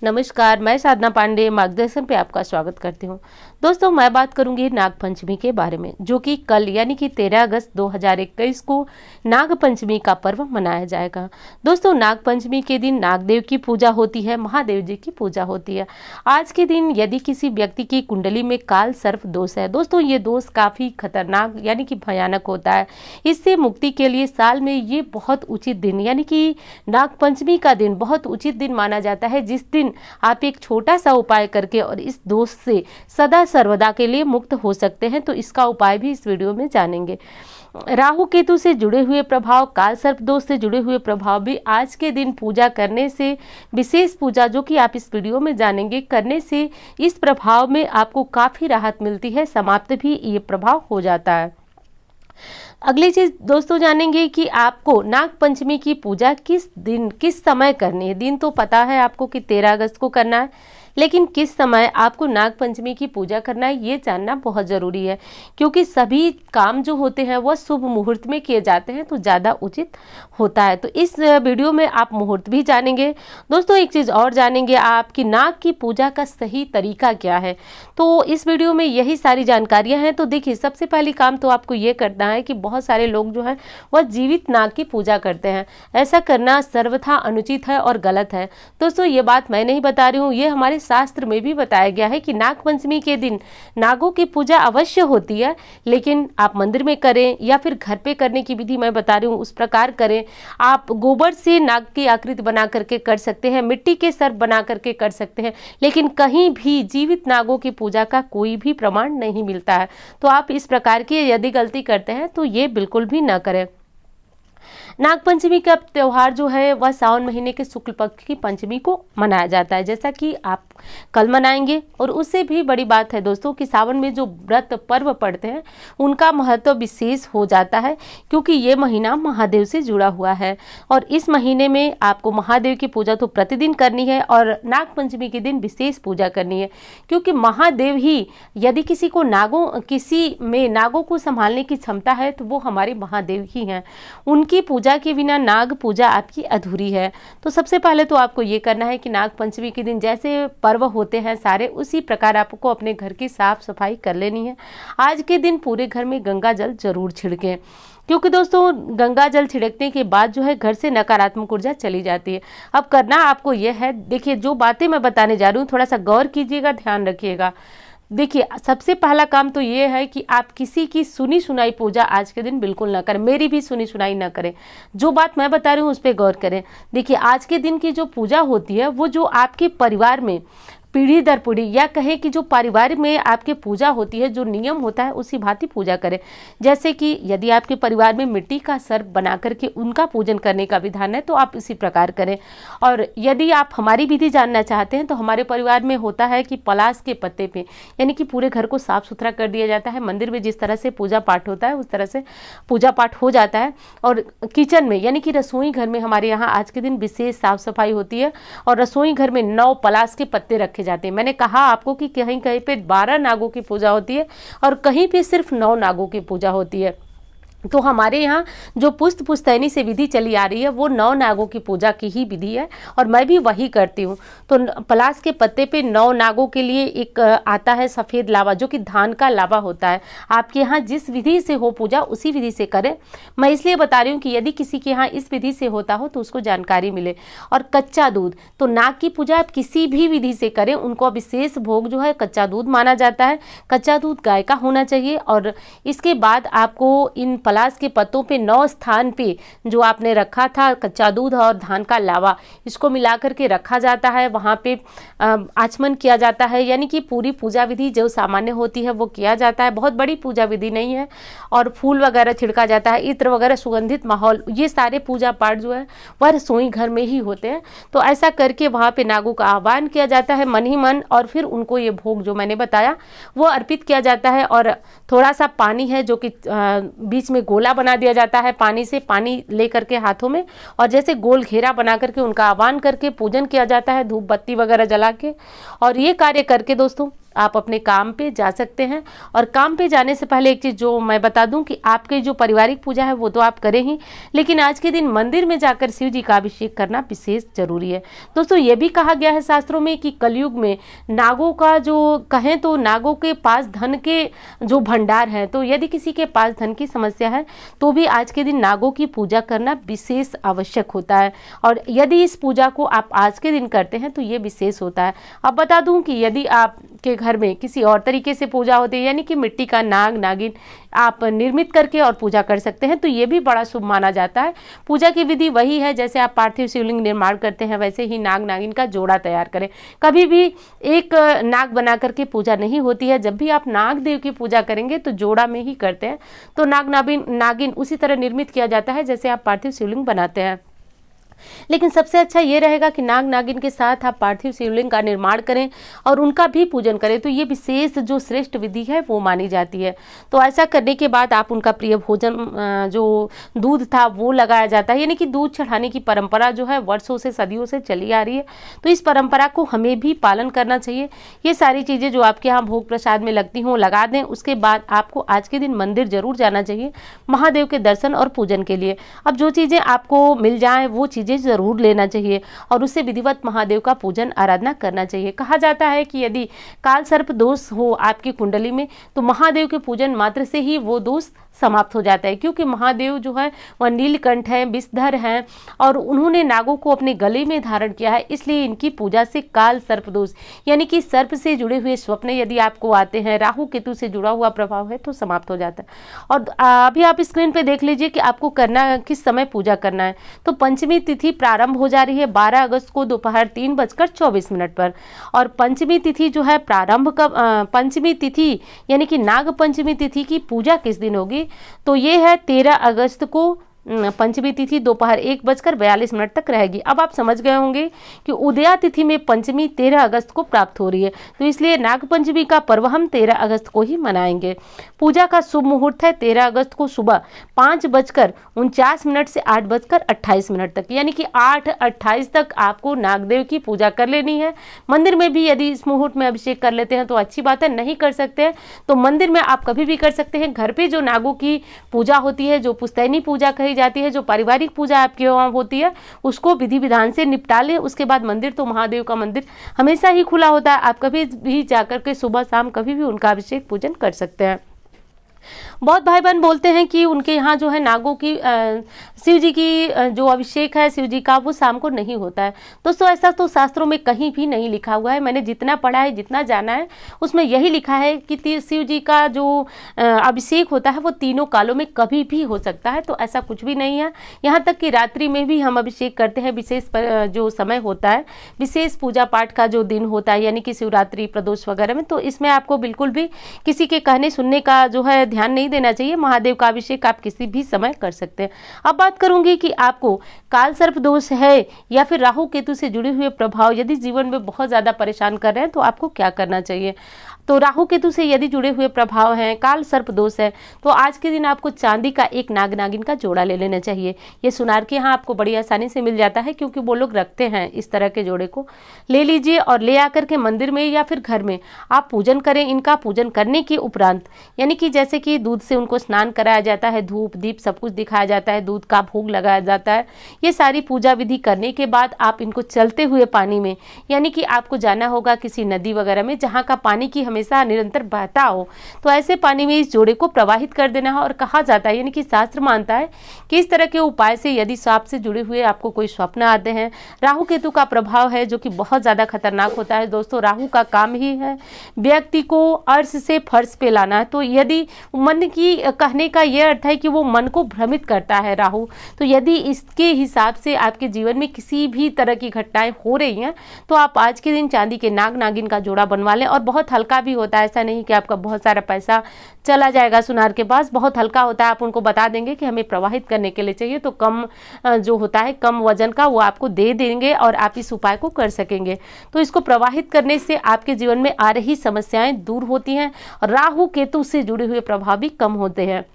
नमस्कार, मैं साधना पांडे मार्गदर्शन पे आपका स्वागत करती हूँ। दोस्तों, मैं बात करूंगी नाग पंचमी के बारे में, जो कि कल यानी कि 13 अगस्त 2021 को नाग पंचमी का पर्व मनाया जाएगा। दोस्तों, नाग पंचमी के दिन नागदेव की पूजा होती है, महादेव जी की पूजा होती है। आज के दिन यदि किसी व्यक्ति की कुंडली में काल सर्प दोष है, दोस्तों ये दोष काफी खतरनाक यानी कि भयानक होता है। इससे मुक्ति के लिए साल में ये बहुत उचित दिन यानी कि नाग पंचमी का दिन बहुत उचित दिन माना जाता है, जिस दिन आप एक छोटा सा उपाय करके और इस दोष से सदा सर्वदा के लिए मुक्त हो सकते हैं। तो इसका उपाय भी इस वीडियो में जानेंगे। राहु केतु से जुड़े हुए प्रभाव, काल सर्प दोष से जुड़े हुए प्रभाव भी आज के दिन पूजा करने से, विशेष पूजा जो कि आप इस वीडियो में जानेंगे, करने से इस प्रभाव में आपको काफी राहत मिलती है, समाप्त भी ये प्रभाव हो जाता है। अगली चीज दोस्तों जानेंगे कि आपको नाग पंचमी की पूजा किस दिन किस समय करनी है। दिन तो पता है आपको कि 13 अगस्त को करना है, लेकिन किस समय आपको नाग पंचमी की पूजा करना है ये जानना बहुत ज़रूरी है, क्योंकि सभी काम जो होते हैं वह शुभ मुहूर्त में किए जाते हैं तो ज़्यादा उचित होता है। तो इस वीडियो में आप मुहूर्त भी जानेंगे। दोस्तों, एक चीज़ और जानेंगे आप कि नाग की पूजा का सही तरीका क्या है। तो इस वीडियो में यही सारी जानकारियाँ हैं। तो देखिए, सबसे पहली काम तो आपको ये करना है कि बहुत सारे लोग जो है वह जीवित नाग की पूजा करते हैं। ऐसा करना सर्वथा अनुचित है और गलत है। दोस्तों, ये बात मैं नहीं बता रही हूँ, ये हमारे शास्त्र में भी बताया गया है कि नाग पंचमी के दिन नागों की पूजा अवश्य होती है, लेकिन आप मंदिर में करें या फिर घर पे करने की विधि मैं बता रही हूँ उस प्रकार करें। आप गोबर से नाग की आकृति बना करके कर सकते हैं, मिट्टी के सर्प बना करके कर सकते हैं, लेकिन कहीं भी जीवित नागों की पूजा का कोई भी प्रमाण नहीं मिलता है। तो आप इस प्रकार की यदि गलती करते हैं तो ये बिल्कुल भी ना करें। नाग पंचमी का त्यौहार जो है वह सावन महीने के शुक्ल पक्ष की पंचमी को मनाया जाता है, जैसा कि आप कल मनाएंगे। और उससे भी बड़ी बात है दोस्तों कि सावन में जो व्रत पर्व पड़ते हैं उनका महत्व विशेष हो जाता है, क्योंकि ये महीना महादेव से जुड़ा हुआ है। और इस महीने में आपको महादेव की पूजा तो प्रतिदिन करनी है और नाग पंचमी के दिन विशेष पूजा करनी है, क्योंकि महादेव ही, यदि किसी में नागों को संभालने की क्षमता है तो वो हमारे महादेव ही हैं। उनकी पूजा के बिना नाग पूजा आपकी अधूरी है। तो सबसे पहले तो आपको ये करना है कि नाग पंचमी के दिन जैसे पर्व होते हैं सारे, उसी प्रकार आपको अपने घर की साफ सफाई कर लेनी है। आज के दिन पूरे घर में गंगा जल जरूर छिड़कें, क्योंकि दोस्तों गंगा जल छिड़कने के बाद जो है घर से नकारात्मक ऊर्जा चली जाती है। अब करना आपको यह है, देखिए जो बातें मैं बताने जा रही हूँ थोड़ा सा गौर कीजिएगा, ध्यान रखिएगा। देखिए, सबसे पहला काम तो ये है कि आप किसी की सुनी सुनाई पूजा आज के दिन बिल्कुल ना करें, मेरी भी सुनी सुनाई ना करें। जो बात मैं बता रही हूँ उस पर गौर करें। देखिए, आज के दिन की जो पूजा होती है वो जो आपके परिवार में पीढ़ी दर पीढ़ी, या कहे कि जो परिवार में आपके पूजा होती है, जो नियम होता है उसी भांति पूजा करें। जैसे कि यदि आपके परिवार में मिट्टी का सर्प बना करके उनका पूजन करने का विधान है तो आप इसी प्रकार करें। और यदि आप हमारी विधि जानना चाहते हैं तो हमारे परिवार में होता है कि पलाश के पत्ते पे यानी कि पूरे घर को साफ सुथरा कर दिया जाता है। मंदिर में जिस तरह से पूजा पाठ होता है उस तरह से पूजा पाठ हो जाता है। और किचन में यानी कि रसोई घर में हमारे यहाँ आज के दिन विशेष साफ सफाई होती है और रसोई घर में 9 पलाश के पत्ते रखे जाते हैं। मैंने कहा आपको कि कहीं कहीं पे 12 नागों की पूजा होती है और कहीं पे सिर्फ 9 नागों की पूजा होती है। तो हमारे यहाँ जो पुश्त पुश्तैनी से विधि चली आ रही है वो 9 नागों की पूजा की ही विधि है और मैं भी वही करती हूँ। तो पलाश के पत्ते पे 9 नागों के लिए एक आता है सफ़ेद लावा, जो कि धान का लावा होता है। आपके यहाँ जिस विधि से हो पूजा उसी विधि से करें। मैं इसलिए बता रही हूँ कि यदि किसी के यहाँ इस विधि से होता हो तो उसको जानकारी मिले। और कच्चा दूध, तो नाग की पूजा आप किसी भी विधि से करें, उनको विशेष भोग जो है कच्चा दूध माना जाता है। कच्चा दूध गाय का होना चाहिए। और इसके बाद आपको इन पलाश के पत्तों पे 9 स्थान पे जो आपने रखा था कच्चा दूध और धान का लावा, इसको मिला करके रखा जाता है। वहाँ पे आचमन किया जाता है, यानी कि पूरी पूजा विधि जो सामान्य होती है वो किया जाता है। बहुत बड़ी पूजा विधि नहीं है। और फूल वगैरह छिड़का जाता है, इत्र वगैरह, सुगंधित माहौल, ये सारे पूजा पाठ जो है वह रसोई घर में ही होते हैं। तो ऐसा करके वहाँ पे नागों का आह्वान किया जाता है मन ही मन, और फिर उनको ये भोग जो मैंने बताया वो अर्पित किया जाता है। और थोड़ा सा पानी है जो कि बीच में गोला बना दिया जाता है, पानी से पानी ले करके हाथों में, और जैसे गोल घेरा बना करके उनका आह्वान करके पूजन किया जाता है, धूप बत्ती वगैरह जला के। और ये कार्य करके दोस्तों आप अपने काम पे जा सकते हैं। और काम पे जाने से पहले एक चीज़ जो मैं बता दूं कि आपके जो पारिवारिक पूजा है वो तो आप करें ही, लेकिन आज के दिन मंदिर में जाकर शिव जी का अभिषेक करना विशेष जरूरी है। दोस्तों ये भी कहा गया है शास्त्रों में कि कलयुग में नागों का जो कहें तो नागों के पास धन के जो भंडार है, तो यदि किसी के पास धन की समस्या है तो भी आज के दिन नागों की पूजा करना विशेष आवश्यक होता है। और यदि इस पूजा को आप आज के दिन करते हैं तो ये विशेष होता है। अब बता दूं कि यदि आपके घर में किसी और तरीके से पूजा होती है, यानी कि मिट्टी का नाग नागिन आप निर्मित करके और पूजा कर सकते हैं, तो ये भी बड़ा शुभ माना जाता है। पूजा की विधि वही है, जैसे आप पार्थिव शिवलिंग निर्माण करते हैं वैसे ही नाग नागिन का जोड़ा तैयार करें। कभी भी एक नाग बना करके पूजा नहीं होती है। जब भी आप नाग देव की पूजा करेंगे तो जोड़ा में ही करते हैं, तो नाग नागिन उसी तरह निर्मित किया जाता है जैसे आप पार्थिव शिवलिंग बनाते हैं। लेकिन सबसे अच्छा ये रहेगा कि नाग नागिन के साथ आप पार्थिव शिवलिंग का निर्माण करें और उनका भी पूजन करें, तो ये विशेष जो श्रेष्ठ विधि है वो मानी जाती है। तो ऐसा करने के बाद आप उनका प्रिय भोजन जो दूध था वो लगाया जाता है, यानी कि दूध चढ़ाने की परंपरा जो है वर्षों से सदियों से चली आ रही है, तो इस परंपरा को हमें भी पालन करना चाहिए। ये सारी चीज़ें जो आपके यहाँ भोग प्रसाद में लगती हों लगा दें। उसके बाद आपको आज के दिन मंदिर जरूर जाना चाहिए महादेव के दर्शन और पूजन के लिए। अब जो चीज़ें आपको मिल जाए वो चीज़ें जरूर लेना चाहिए और उससे विधिवत महादेव का पूजन आराधना करना चाहिए। कहा जाता है कि यदि काल सर्प दोष हो आपकी कुंडली में तो महादेव के पूजन मात्र से ही वो दोष समाप्त हो जाता है, क्योंकि महादेव जो है वह नीलकंठ है, विषधर हैं और उन्होंने नागों को अपने गले में धारण किया है, इसलिए इनकी पूजा से काल सर्प दोष यानी कि सर्प से जुड़े हुए स्वप्न यदि आपको आते हैं, राहु केतु से जुड़ा हुआ प्रभाव है तो समाप्त हो जाता है। और अभी आप स्क्रीन पे देख लीजिए कि आपको करना किस समय पूजा करना है। तो पंचमी तिथि प्रारंभ हो जा रही है 12 अगस्त को दोपहर 3:24 पर। और पंचमी तिथि जो है प्रारंभ कब, पंचमी तिथि यानी कि नाग पंचमी तिथि की पूजा किस दिन होगी, तो ये है 13 अगस्त को पंचमी तिथि दोपहर 1:42 तक रहेगी। अब आप समझ गए होंगे कि उदया तिथि में पंचमी 13 अगस्त को प्राप्त हो रही है, तो इसलिए नाग पंचमी का पर्व हम 13 अगस्त को ही मनाएंगे। पूजा का शुभ मुहूर्त है 13 अगस्त को सुबह 5:49 से 8:28 तक, यानी कि 8:28 तक आपको नागदेव की पूजा कर लेनी है। मंदिर में भी यदि इस मुहूर्त में अभिषेक कर लेते हैं तो अच्छी बात है, नहीं कर सकते हैं तो मंदिर में आप कभी भी कर सकते हैं। घर पे जो नागों की पूजा होती है, जो पुस्तैनी पूजा कही जाती है, जो पारिवारिक पूजा आपके वहाँ होती है, उसको विधि विधान से निपटा लें। उसके बाद मंदिर, तो महादेव का मंदिर हमेशा ही खुला होता है, आप कभी भी जाकर के सुबह शाम कभी भी उनका अभिषेक पूजन कर सकते हैं। बहुत भाई बहन बोलते हैं कि उनके यहाँ जो है नागों की शिव जी की जो अभिषेक है शिव जी का वो शाम को नहीं होता है। दोस्तों ऐसा तो शास्त्रों में कहीं भी नहीं लिखा हुआ है। मैंने जितना पढ़ा है, जितना जाना है, उसमें यही लिखा है कि शिव जी का जो अभिषेक होता है वो तीनों कालों में कभी भी हो सकता है। तो ऐसा कुछ भी नहीं है। यहाँ तक कि रात्रि में भी हम अभिषेक करते हैं। विशेष जो समय होता है, विशेष पूजा पाठ का जो दिन होता है, यानी कि शिवरात्रि, प्रदोष वगैरह में, तो इसमें आपको बिल्कुल भी किसी के कहने सुनने का जो है ध्यान नहीं देना चाहिए। महादेव का अभिषेक आप किसी भी समय कर सकते हैं। अब बात करूंगी कि आपको काल सर्प दोष है या फिर राहु केतु से जुड़े हुए प्रभाव यदि जीवन में बहुत ज्यादा परेशान कर रहे हैं तो आपको क्या करना चाहिए। तो राहु केतु से यदि जुड़े हुए प्रभाव हैं, काल सर्प दोष है, तो आज के दिन आपको चांदी का एक नाग नागिन का जोड़ा ले लेना चाहिए। ये सुनार के यहाँ आपको बड़ी आसानी से मिल जाता है, क्योंकि वो लोग रखते हैं इस तरह के जोड़े को। ले लीजिए और ले आकर के मंदिर में या फिर घर में आप पूजन करें। इनका पूजन करने के उपरांत, यानी कि जैसे कि दूध से उनको स्नान कराया जाता है, धूप दीप सब कुछ दिखाया जाता है, दूध का भोग लगाया जाता है। ये सारी पूजा विधि करने के बाद आप इनको चलते हुए पानी में, यानी कि आपको जाना होगा किसी नदी वगैरह में जहाँ का पानी की हमेशा निरंतर बहता हो, तो ऐसे पानी में इस जोड़े को प्रवाहित कर देना है। और कहा जाता है, यानी कि शास्त्र मानता है कि इस तरह के उपाय से यदि सांप से जुड़े हुए आपको कोई स्वप्न आते हैं, राहु केतु का प्रभाव है जो कि बहुत ज्यादा खतरनाक होता है। दोस्तों राहु का काम ही है व्यक्ति को अर्श से फर्श पे लाना है। तो यदि मन की कहने का यह अर्थ है कि वो मन को भ्रमित करता है राहु, तो यदि इसके हिसाब से आपके जीवन में किसी भी तरह की घटनाएं हो रही हैं तो आप आज के दिन चांदी के नाग नागिन का जोड़ा बनवा लें। और बहुत हल्का भी होता है, ऐसा नहीं कि आपका बहुत सारा पैसा चला जाएगा सुनार के पास, बहुत हल्का होता है। आप उनको बता देंगे कि हमें प्रवाहित करने के लिए चाहिए, तो कम जो होता है कम वजन का वो आपको दे देंगे और आप इस उपाय को कर सकेंगे। तो इसको प्रवाहित करने से आपके जीवन में आ रही समस्याएं दूर होती हैं और राहु केतु से जुड़े हुए प्रभाव भी कम होते हैं।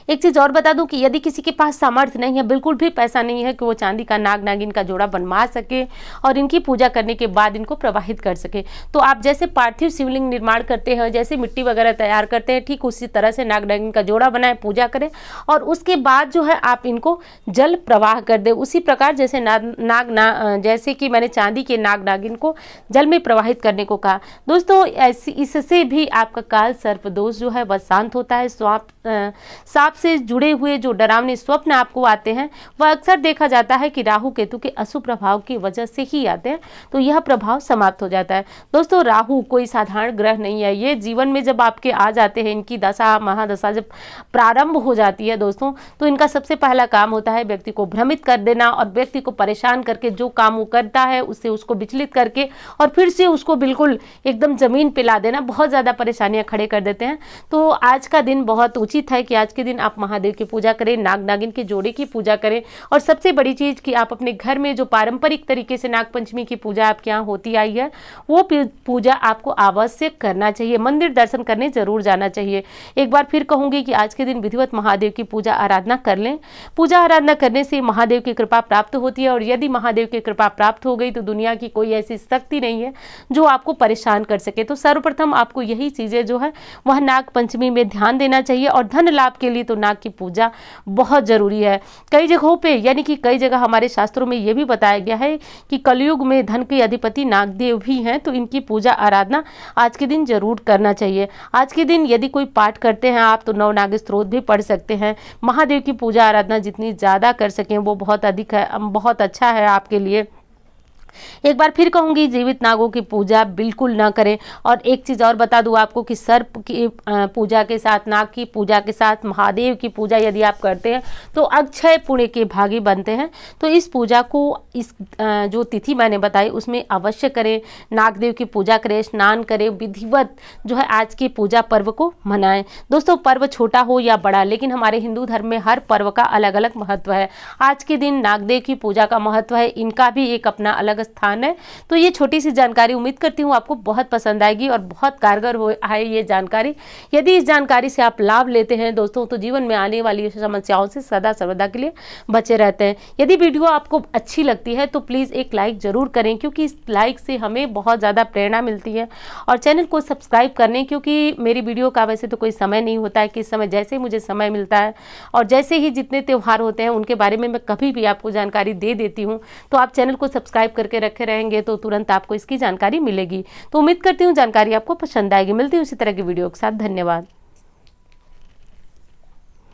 एक चीज़ और बता दूं कि यदि किसी के पास सामर्थ्य नहीं है, बिल्कुल भी पैसा नहीं है कि वो चांदी का नाग नागिन का जोड़ा बनवा सके और इनकी पूजा करने के बाद इनको प्रवाहित कर सके, तो आप जैसे पार्थिव शिवलिंग निर्माण करते हैं, जैसे मिट्टी वगैरह तैयार करते हैं, ठीक उसी तरह से नाग नागिन का जोड़ा बनाए, पूजा करें और उसके बाद जो है आप इनको जल प्रवाह कर दें। उसी प्रकार जैसे जैसे कि मैंने चांदी के नाग नागिन को जल में प्रवाहित करने को कहा। दोस्तों इससे भी आपका काल सर्प दोष जो है वह शांत होता है। सांप से जुड़े हुए जो डरावने स्वप्न आपको आते हैं वह अक्सर देखा जाता है कि राहु केतु के अशुभ प्रभाव की वजह से ही आते हैं, तो यह प्रभाव समाप्त हो जाता है। दोस्तों राहु कोई साधारण ग्रह नहीं है, ये जीवन में जब आपके आ जाते हैं, इनकी दशा महादशा जब प्रारंभ हो जाती है दोस्तों, तो इनका सबसे पहला काम होता है व्यक्ति को भ्रमित कर देना और व्यक्ति को परेशान करके जो काम वो करता है उससे उसको विचलित करके और फिर से उसको बिल्कुल एकदम जमीन पे ला देना, बहुत ज़्यादा परेशानियां खड़े कर देते हैं। तो आज का दिन बहुत उचित है कि आज के दिन आप महादेव की पूजा करें, नाग नागिन के जोड़े की पूजा करें और सबसे बड़ी चीज़ कि आप अपने घर में जो पारंपरिक तरीके से नागपंचमी की पूजा आपके यहाँ होती आई है वो पूजा आपको आवश्यक करना चाहिए, मंदिर दर्शन करने जरूर जाना चाहिए। एक बार फिर कहूँगी कि आज के दिन विधिवत महादेव की पूजा आराधना कर लें। पूजा आराधना करने से महादेव की कृपा प्राप्त होती है और यदि महादेव की कृपा प्राप्त हो गई तो दुनिया की कोई ऐसी शक्ति नहीं है जो आपको परेशान कर सके। तो सर्वप्रथम आपको यही चीज़ें जो है वह नाग पंचमी में ध्यान देना चाहिए और धन लाभ के लिए तो नाग की पूजा बहुत जरूरी है। कई जगहों पे यानी कि कई जगह हमारे शास्त्रों में यह भी बताया गया है कि कलयुग में धन के अधिपति नागदेव भी हैं, तो इनकी पूजा आराधना आज के दिन जरूर करना चाहिए। आज के दिन यदि कोई पाठ करते हैं आप तो 9 नाग स्तोत्र भी पढ़ सकते हैं। महादेव की पूजा आराधना जितनी ज़्यादा कर सकें वो बहुत अधिक है, बहुत अच्छा है आपके लिए। एक बार फिर कहूंगी जीवित नागों की पूजा बिल्कुल ना करें। और एक चीज़ और बता दूं आपको कि सर्प की पूजा के साथ, नाग की पूजा के साथ महादेव की पूजा यदि आप करते हैं तो अक्षय पुण्य के भागी बनते हैं। तो इस पूजा को इस जो तिथि मैंने बताई उसमें अवश्य करें, नागदेव की पूजा करें, स्नान करें, विधिवत जो है आज की पूजा पर्व को मनाएं। दोस्तों पर्व छोटा हो या बड़ा, लेकिन हमारे हिंदू धर्म में हर पर्व का अलग अलग महत्व है। आज के दिन नागदेव की पूजा का महत्व है, इनका भी एक अपना अलग स्थान है। तो ये छोटी सी जानकारी उम्मीद करती हूँ आपको बहुत पसंद आएगी और बहुत कारगर है ये जानकारी। यदि इस जानकारी से आप लाभ लेते हैं दोस्तों तो जीवन में आने वाली समस्याओं से सदा सर्वदा के लिए बचे रहते हैं। यदि वीडियो आपको अच्छी लगती है तो प्लीज़ एक लाइक ज़रूर करें, क्योंकि इस लाइक से हमें बहुत ज़्यादा प्रेरणा मिलती है। और चैनल को सब्सक्राइब करने, क्योंकि मेरी वीडियो का वैसे तो कोई समय नहीं होता है कि इस समय जैसे मुझे समय मिलता है और जैसे ही जितने त्यौहार होते हैं उनके बारे में मैं कभी भी आपको जानकारी दे देती हूँ। तो आप चैनल को सब्सक्राइब करके रखे रहेंगे तो तुरंत आपको इसकी जानकारी मिलेगी। तो उम्मीद करती हूँ जानकारी आपको पसंद आएगी। मिलती हूँ इसी तरह की वीडियो के साथ। धन्यवाद।